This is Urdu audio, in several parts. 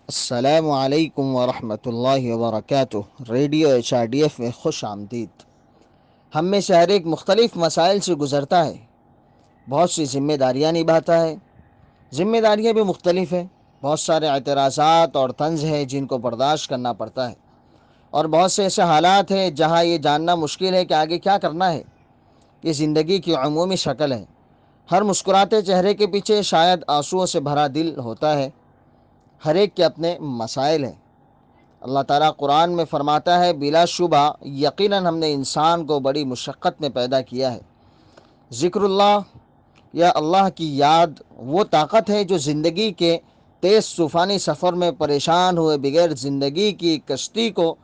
السلام علیکم ورحمۃ اللہ وبرکاتہ۔ ریڈیو HRDF میں خوش آمدید۔ ہم میں سے ہر ایک مختلف مسائل سے گزرتا ہے، بہت سی ذمہ داریاں نبھاتا ہے۔ ذمہ داریاں بھی مختلف ہیں، بہت سارے اعتراضات اور طنز ہیں جن کو برداشت کرنا پڑتا ہے، اور بہت سے ایسے حالات ہیں جہاں یہ جاننا مشکل ہے کہ آگے کیا کرنا ہے۔ یہ زندگی کی عمومی شکل ہے۔ ہر مسکراتے چہرے کے پیچھے شاید آنسوؤں سے بھرا دل ہوتا ہے۔ ہر ایک کے اپنے مسائل ہیں۔ اللہ تعالیٰ قرآن میں فرماتا ہے، بلا شبہ یقیناً ہم نے انسان کو بڑی مشقت میں پیدا کیا ہے۔ ذکر اللہ یا اللہ کی یاد وہ طاقت ہے جو زندگی کے تیز طوفانی سفر میں پریشان ہوئے بغیر زندگی کی کشتی کو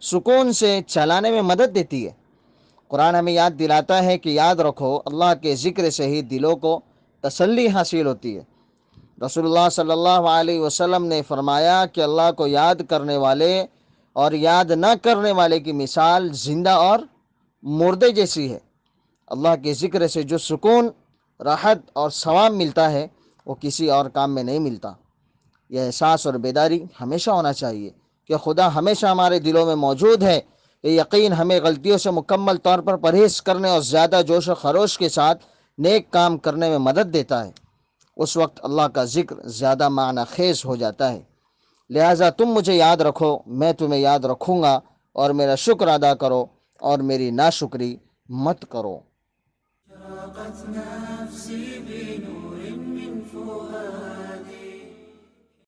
سکون سے چلانے میں مدد دیتی ہے۔ قرآن ہمیں یاد دلاتا ہے کہ یاد رکھو، اللہ کے ذکر سے ہی دلوں کو تسلی حاصل ہوتی ہے۔ رسول اللہ صلی اللہ علیہ وسلم نے فرمایا کہ اللہ کو یاد کرنے والے اور یاد نہ کرنے والے کی مثال زندہ اور مردے جیسی ہے۔ اللہ کے ذکر سے جو سکون، راحت اور ثواب ملتا ہے وہ کسی اور کام میں نہیں ملتا۔ یہ احساس اور بیداری ہمیشہ ہونا چاہیے کہ خدا ہمیشہ ہمارے دلوں میں موجود ہے۔ یہ یقین ہمیں غلطیوں سے مکمل طور پر پرہیز کرنے اور زیادہ جوش و خروش کے ساتھ نیک کام کرنے میں مدد دیتا ہے۔ اس وقت اللہ کا ذکر زیادہ معنی خیز ہو جاتا ہے۔ لہٰذا تم مجھے یاد رکھو، میں تمہیں یاد رکھوں گا، اور میرا شکر ادا کرو اور میری ناشکری مت کرو۔